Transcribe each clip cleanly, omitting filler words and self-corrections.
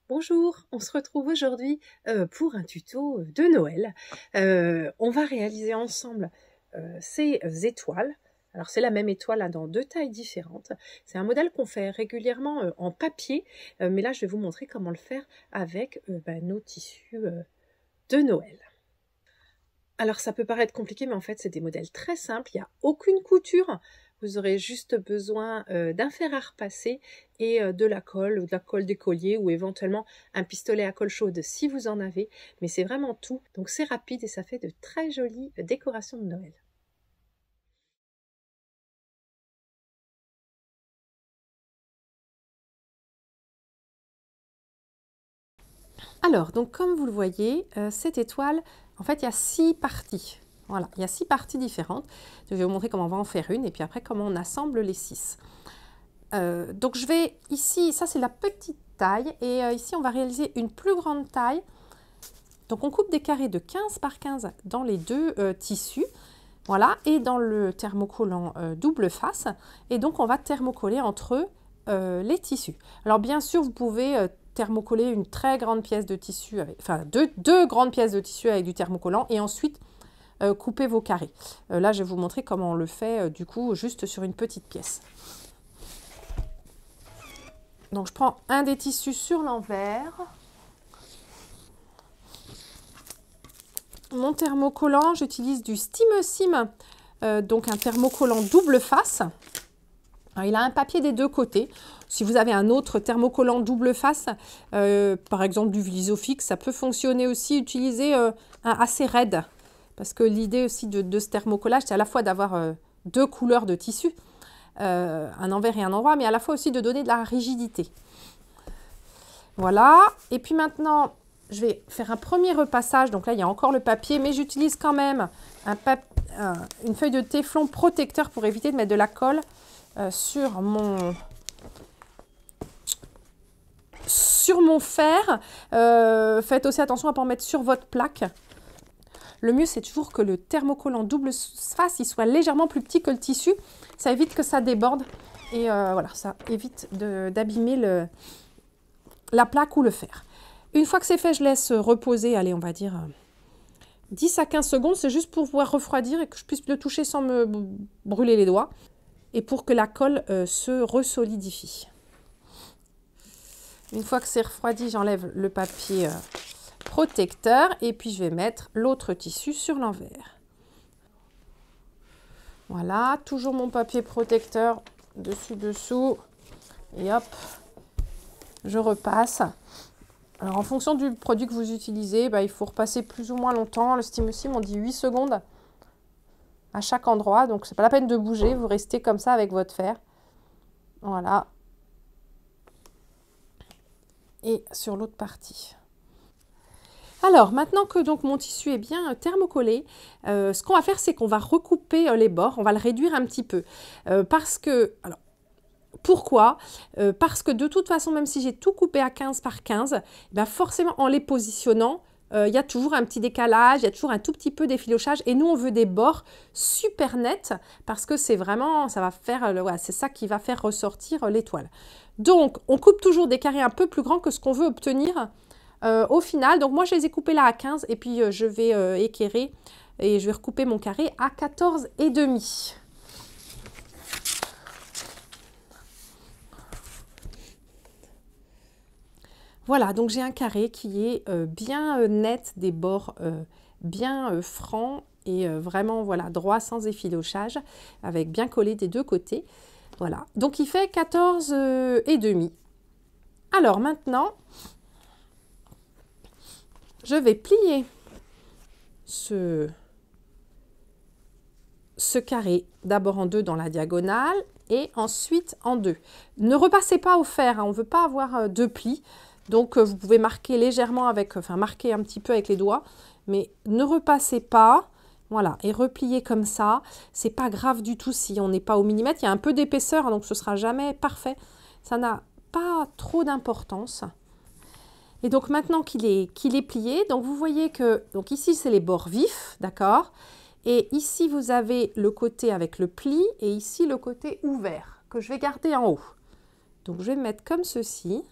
Bonjour, on se retrouve aujourd'hui pour un tuto de Noël. On va réaliser ensemble ces étoiles. Alors c'est la même étoile là, dans deux tailles différentes. C'est un modèle qu'on fait régulièrement en papier, mais là je vais vous montrer comment le faire avec nos tissus de Noël. Alors ça peut paraître compliqué, mais en fait c'est des modèles très simples, il n'y a aucune couture. Vous aurez juste besoin d'un fer à repasser et de la colle d'écolier ou éventuellement un pistolet à colle chaude si vous en avez. Mais c'est vraiment tout, donc c'est rapide et ça fait de très jolies décorations de Noël. Alors, donc comme vous le voyez, cette étoile, en fait, il y a 6 parties. Voilà, il y a 6 parties différentes. Je vais vous montrer comment on va en faire une et puis après comment on assemble les 6. Donc je vais ici, ça c'est la petite taille et ici on va réaliser une plus grande taille. Donc on coupe des carrés de 15 par 15 dans les deux tissus. Voilà, et dans le thermocollant double face. Et donc on va thermocoller entre les tissus. Alors bien sûr vous pouvez thermocoller une très grande pièce de tissu, enfin deux grandes pièces de tissu avec du thermocollant et ensuite couper vos carrés. Là je vais vous montrer comment on le fait du coup juste sur une petite pièce. Donc je prends un des tissus sur l'envers. Mon thermocollant, j'utilise du Steam-Sim, donc un thermocollant double face. Alors, il a un papier des deux côtés. Si vous avez un autre thermocollant double face, par exemple du Vlisofix, ça peut fonctionner aussi. Utiliser un assez raide. Parce que l'idée aussi de ce thermocollage, c'est à la fois d'avoir deux couleurs de tissu, un envers et un endroit, mais à la fois aussi de donner de la rigidité. Voilà. Et puis maintenant, je vais faire un premier repassage. Donc là, il y a encore le papier, mais j'utilise quand même une feuille de téflon protecteur pour éviter de mettre de la colle sur mon fer. Faites aussi attention à ne pas en mettre sur votre plaque. Le mieux, c'est toujours que le thermocollant double face, il soit légèrement plus petit que le tissu. Ça évite que ça déborde. Et voilà, ça évite d'abîmer la plaque ou le fer. Une fois que c'est fait, je laisse reposer, allez, on va dire 10 à 15 secondes. C'est juste pour pouvoir refroidir et que je puisse le toucher sans me brûler les doigts. Et pour que la colle se resolidifie. Une fois que c'est refroidi, j'enlève le papier protecteur. Et puis, je vais mettre l'autre tissu sur l'envers. Voilà, toujours mon papier protecteur dessus-dessous. Et hop, je repasse. Alors, en fonction du produit que vous utilisez, il faut repasser plus ou moins longtemps. Le Steam-Sim, on dit 8 secondes à chaque endroit. Donc, c'est pas la peine de bouger. Vous restez comme ça avec votre fer. Voilà. Et sur l'autre partie. Alors, maintenant que donc mon tissu est bien thermocollé, ce qu'on va faire, c'est qu'on va recouper les bords. On va le réduire un petit peu. Parce que... Alors, pourquoi? Parce que de toute façon, même si j'ai tout coupé à 15 par 15, forcément en les positionnant, il y a toujours un petit décalage, il y a toujours un tout petit peu d'effilochage. Et nous, on veut des bords super nets parce que c'est vraiment, ça va faire, c'est ça qui va faire ressortir l'étoile. Donc, on coupe toujours des carrés un peu plus grands que ce qu'on veut obtenir au final. Donc, moi, je les ai coupés là à 15 et puis je vais équerrer et je vais recouper mon carré à 14,5. Voilà, donc j'ai un carré qui est bien net, des bords bien francs et vraiment voilà, droit sans effilochage, avec bien collé des deux côtés. Voilà, donc il fait 14,5. Alors maintenant, je vais plier ce carré d'abord en deux dans la diagonale et ensuite en deux. Ne repassez pas au fer, hein, on ne veut pas avoir deux plis. Donc, vous pouvez marquer légèrement marquer un petit peu avec les doigts, mais ne repassez pas. Voilà, et replier comme ça, c'est pas grave du tout si on n'est pas au millimètre. Il y a un peu d'épaisseur, donc ce sera jamais parfait. Ça n'a pas trop d'importance. Et donc, maintenant qu'il est plié, donc vous voyez que, donc ici, c'est les bords vifs, d'accord? Et ici, vous avez le côté avec le pli et ici, le côté ouvert, que je vais garder en haut. Donc, je vais mettre comme ceci.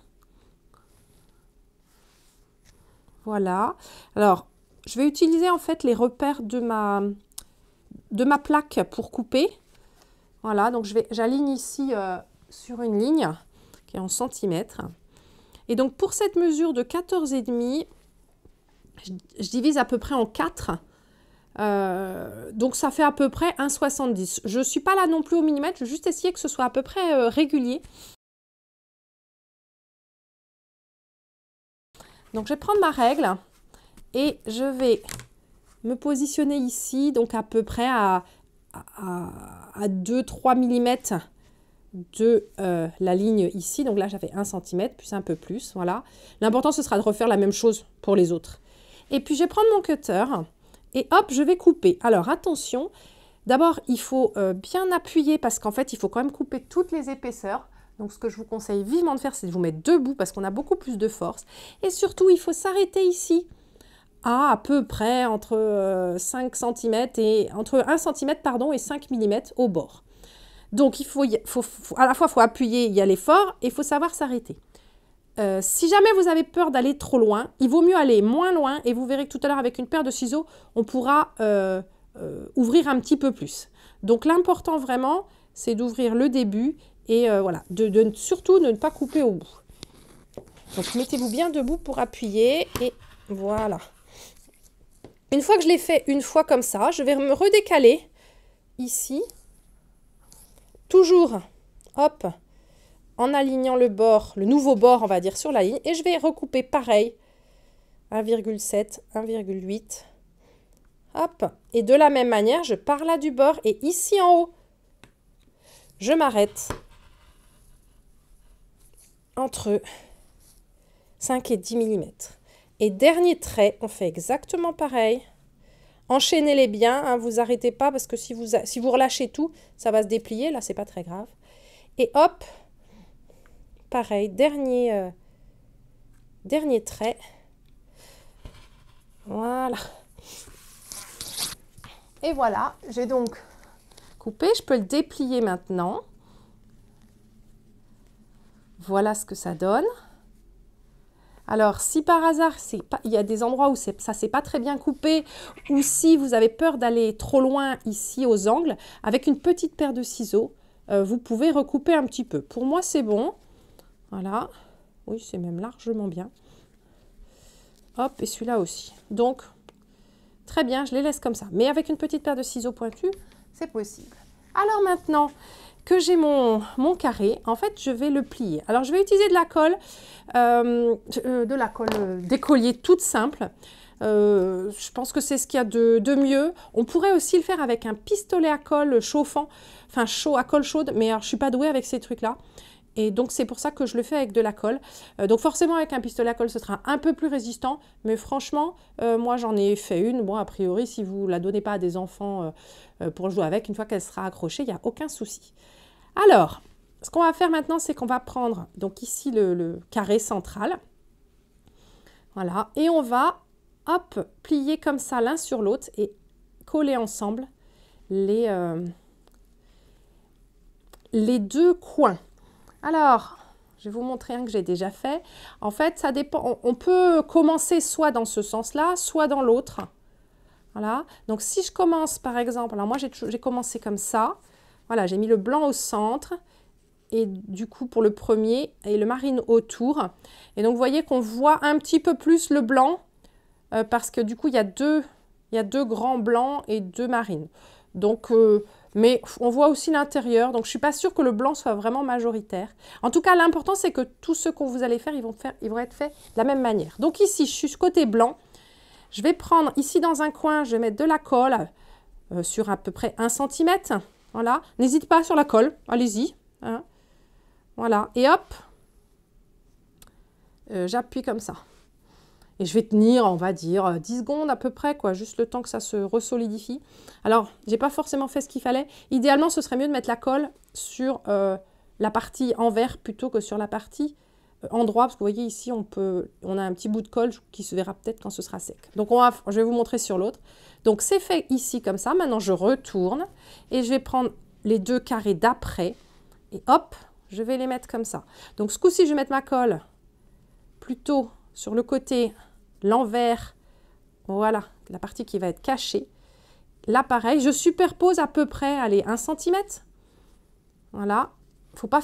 Voilà. Alors, je vais utiliser en fait les repères de ma plaque pour couper. Voilà, donc j'aligne ici sur une ligne qui est en centimètres. Et donc pour cette mesure de 14,5, je divise à peu près en 4. Donc ça fait à peu près 1,70. Je ne suis pas là non plus au millimètre, je vais juste essayer que ce soit à peu près régulier. Donc je vais prendre ma règle et je vais me positionner ici, donc à peu près à 2-3 mm de la ligne ici. Donc là, j'avais 1 cm, plus un peu plus. Voilà. L'important, ce sera de refaire la même chose pour les autres. Et puis, je vais prendre mon cutter et hop, je vais couper. Alors, attention, d'abord, il faut bien appuyer parce qu'en fait, il faut quand même couper toutes les épaisseurs. Donc, ce que je vous conseille vivement de faire, c'est de vous mettre debout parce qu'on a beaucoup plus de force. Et surtout, il faut s'arrêter ici à peu près entre 5 cm et entre 1 cm pardon, et 5 mm au bord. Donc, à la fois, il faut appuyer, y aller fort et il faut savoir s'arrêter. Si jamais vous avez peur d'aller trop loin, il vaut mieux aller moins loin et vous verrez que tout à l'heure, avec une paire de ciseaux, on pourra ouvrir un petit peu plus. Donc, l'important vraiment, c'est d'ouvrir le début et voilà, surtout de ne pas couper au bout. Donc, mettez-vous bien debout pour appuyer et voilà. Une fois que je l'ai fait une fois comme ça, je vais me redécaler ici. Toujours, hop, en alignant le bord, le nouveau bord, on va dire, sur la ligne. Et je vais recouper pareil, 1,7, 1,8. Hop, et de la même manière, je pars là du bord. Et ici en haut, je m'arrête entre 5 et 10 mm. Et dernier trait, on fait exactement pareil. Enchaînez-les bien, hein, vous arrêtez pas parce que si vous relâchez tout, ça va se déplier. Là, c'est pas très grave. Et hop, pareil, dernier trait. Voilà. Et voilà, j'ai donc coupé. Je peux le déplier maintenant. Voilà ce que ça donne. Alors, si par hasard, il y a des endroits où ça ne s'est pas très bien coupé, ou si vous avez peur d'aller trop loin ici aux angles, avec une petite paire de ciseaux, vous pouvez recouper un petit peu. Pour moi, c'est bon. Voilà. Oui, c'est même largement bien. Hop, et celui-là aussi. Donc, très bien, je les laisse comme ça. Mais avec une petite paire de ciseaux pointus, c'est possible. Alors maintenant que j'ai mon carré, en fait, je vais le plier. Alors, je vais utiliser de la colle d'écolier toute simple. Je pense que c'est ce qu'il y a de mieux. On pourrait aussi le faire avec un pistolet à colle chauffant, enfin chaud, à colle chaude, mais alors, je ne suis pas douée avec ces trucs-là. Et donc, c'est pour ça que je le fais avec de la colle. Donc, forcément, avec un pistolet à colle, ce sera un peu plus résistant. Mais franchement, moi, j'en ai fait une. Bon, a priori, si vous ne la donnez pas à des enfants pour jouer avec, une fois qu'elle sera accrochée, il n'y a aucun souci. Alors, ce qu'on va faire maintenant, c'est qu'on va prendre donc ici le carré central. Voilà. Et on va, hop, plier comme ça l'un sur l'autre et coller ensemble les deux coins. Alors, je vais vous montrer un que j'ai déjà fait. En fait, ça dépend. On peut commencer soit dans ce sens-là, soit dans l'autre. Voilà. Donc, si je commence, par exemple, alors moi, j'ai commencé comme ça. Voilà, j'ai mis le blanc au centre. Et du coup, pour le premier, et le marine autour. Et donc, vous voyez qu'on voit un petit peu plus le blanc. Parce que du coup, il y a deux grands blancs et deux marines. Donc, mais on voit aussi l'intérieur, donc je ne suis pas sûre que le blanc soit vraiment majoritaire. En tout cas, l'important, c'est que tous ceux que vous allez faire, ils vont être faits de la même manière. Donc ici, je suis côté blanc. Je vais prendre, ici dans un coin, je vais mettre de la colle sur à peu près 1 cm. Voilà. N'hésitez pas sur la colle, allez-y. Hein. Voilà. Et hop, j'appuie comme ça. Et je vais tenir, on va dire, 10 secondes à peu près, quoi, juste le temps que ça se resolidifie. Alors, je n'ai pas forcément fait ce qu'il fallait. Idéalement, ce serait mieux de mettre la colle sur la partie envers plutôt que sur la partie endroit. Parce que vous voyez ici, on a un petit bout de colle qui se verra peut-être quand ce sera sec. Donc, je vais vous montrer sur l'autre. Donc, c'est fait ici comme ça. Maintenant, je retourne et je vais prendre les deux carrés d'après. Et hop, je vais les mettre comme ça. Donc, ce coup-ci, je vais mettre ma colle plutôt sur le côté l'envers, voilà, la partie qui va être cachée. Là, pareil, je superpose à peu près, allez, 1 cm. Voilà. Faut pas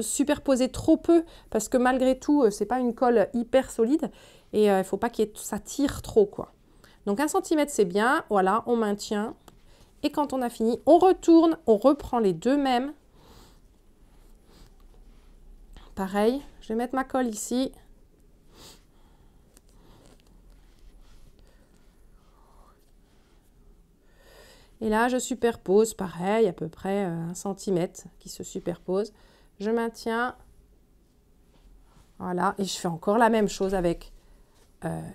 superposer trop peu parce que malgré tout, c'est pas une colle hyper solide et il faut pas que ça tire trop, quoi. Donc 1 cm, c'est bien. Voilà, on maintient. Et quand on a fini, on retourne, on reprend les deux mêmes. Pareil, je vais mettre ma colle ici. Et là, je superpose, pareil, à peu près 1 cm qui se superpose. Je maintiens. Voilà, et je fais encore la même chose avec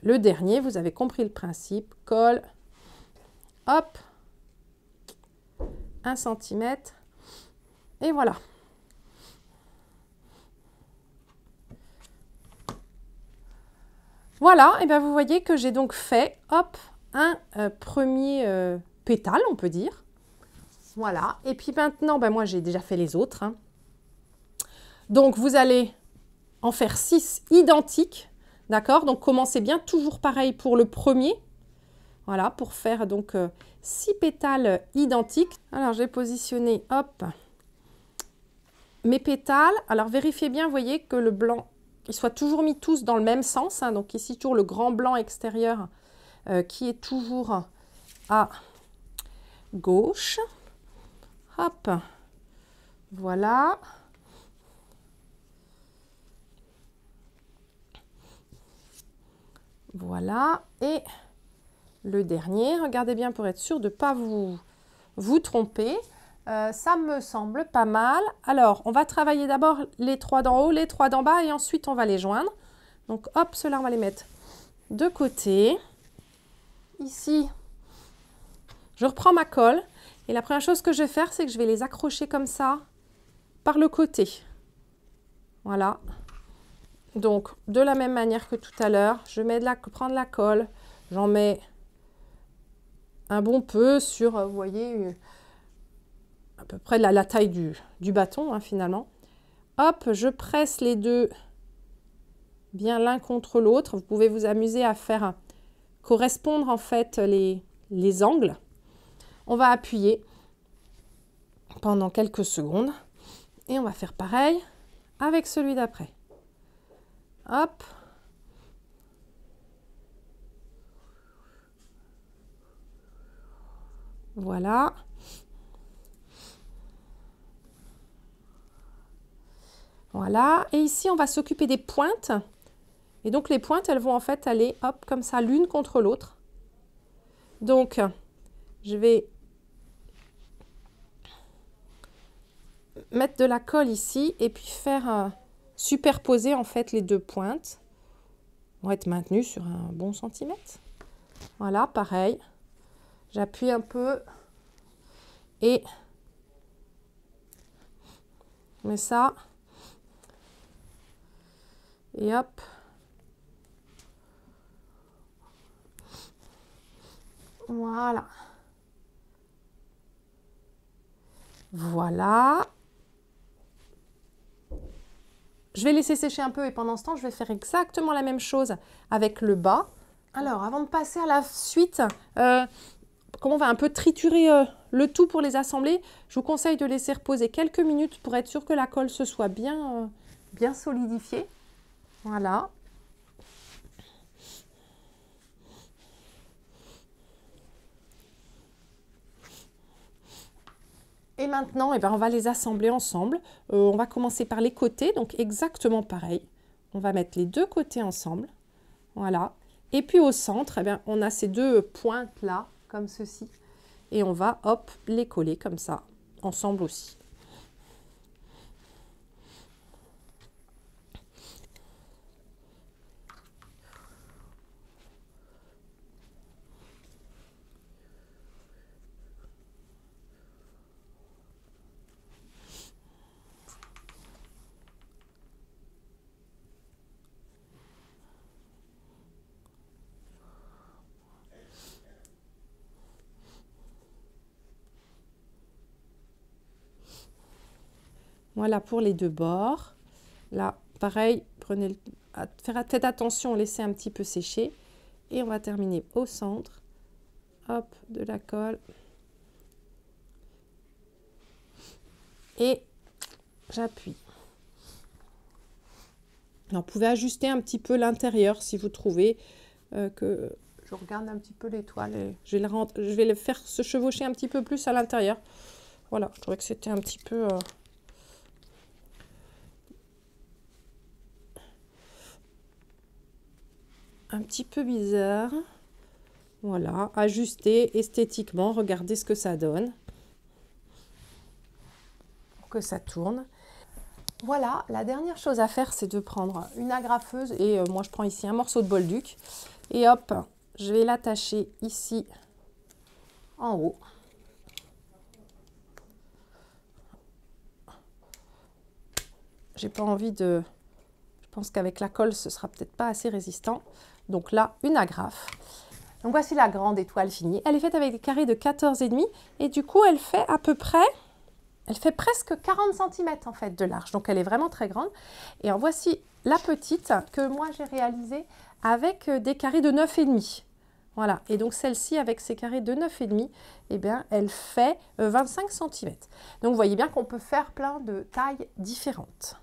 le dernier. Vous avez compris le principe. Colle, hop, 1 cm. Et voilà. Voilà, et bien vous voyez que j'ai donc fait, hop, un premier pétale, on peut dire. Voilà, et puis maintenant, ben moi j'ai déjà fait les autres. Hein. Donc vous allez en faire 6 identiques, d'accord? Donc commencez bien, toujours pareil pour le premier. Voilà, pour faire donc 6 pétales identiques. Alors j'ai positionné, hop, mes pétales. Alors vérifiez bien, vous voyez que le blanc, ils soient toujours mis tous dans le même sens. Hein. Donc ici, toujours le grand blanc extérieur qui est toujours à gauche. Hop, voilà. Voilà, et le dernier, regardez bien pour être sûr de ne pas vous tromper. Ça me semble pas mal. Alors, on va travailler d'abord les 3 d'en haut, les 3 d'en bas et ensuite on va les joindre. Donc, hop, ceux-là, on va les mettre de côté. Ici, je reprends ma colle et la première chose que je vais faire, c'est que je vais les accrocher comme ça par le côté. Voilà. Donc, de la même manière que tout à l'heure, je mets prends de la colle, j'en mets un bon peu sur, vous voyez, à peu près la taille du bâton, hein, finalement. Hop, je presse les deux bien l'un contre l'autre. Vous pouvez vous amuser à faire correspondre, en fait, les angles. On va appuyer pendant quelques secondes. Et on va faire pareil avec celui d'après. Hop. Voilà. Voilà. Et ici, on va s'occuper des pointes. Et donc, les pointes, elles vont en fait aller, hop, comme ça, l'une contre l'autre. Donc, je vais mettre de la colle ici et puis faire superposer en fait les deux pointes. Vont être maintenues sur un bon centimètre. Voilà, pareil. J'appuie un peu et je mets ça. Et hop. Voilà. Voilà. Je vais laisser sécher un peu et pendant ce temps, je vais faire exactement la même chose avec le bas. Alors, avant de passer à la suite, comme on va un peu triturer le tout pour les assembler, je vous conseille de laisser reposer quelques minutes pour être sûr que la colle se soit bien solidifiée. Voilà. Et maintenant, eh ben, on va les assembler ensemble. On va commencer par les côtés, donc exactement pareil. On va mettre les deux côtés ensemble. Voilà. Et puis au centre, eh bien, on a ces deux pointes là, comme ceci. Et on va, hop, les coller comme ça, ensemble aussi. Voilà pour les deux bords. Là, pareil, prenez faire peut-être attention, laisser un petit peu sécher. Et on va terminer au centre. Hop, de la colle. Et j'appuie. Vous pouvez ajuster un petit peu l'intérieur si vous trouvez que... Je regarde un petit peu l'étoile et je vais le faire se chevaucher un petit peu plus à l'intérieur. Voilà, je trouvais que c'était un petit peu... un petit peu bizarre. Voilà, ajuster esthétiquement, regardez ce que ça donne. Pour que ça tourne. Voilà, la dernière chose à faire, c'est de prendre une agrafeuse et moi je prends ici un morceau de bolduc et hop, je vais l'attacher ici en haut. J'ai pas envie de... Je pense qu'avec la colle, ce sera peut-être pas assez résistant. Donc là, une agrafe. Donc voici la grande étoile finie. Elle est faite avec des carrés de 14,5 et du coup, elle fait à peu près... Elle fait presque 40 cm en fait de large, donc elle est vraiment très grande. Et en voici la petite que moi j'ai réalisée avec des carrés de 9,5. Voilà, et donc celle-ci avec ses carrés de 9,5, eh bien elle fait 25 cm. Donc vous voyez bien qu'on peut faire plein de tailles différentes.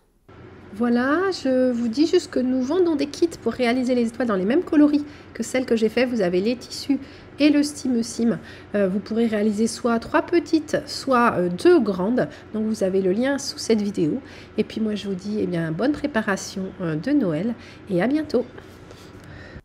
Voilà, je vous dis juste que nous vendons des kits pour réaliser les étoiles dans les mêmes coloris que celles que j'ai fait. Vous avez les tissus et le Steam. Vous pourrez réaliser soit 3 petites, soit 2 grandes. Donc vous avez le lien sous cette vidéo. Et puis moi je vous dis bonne préparation de Noël et à bientôt.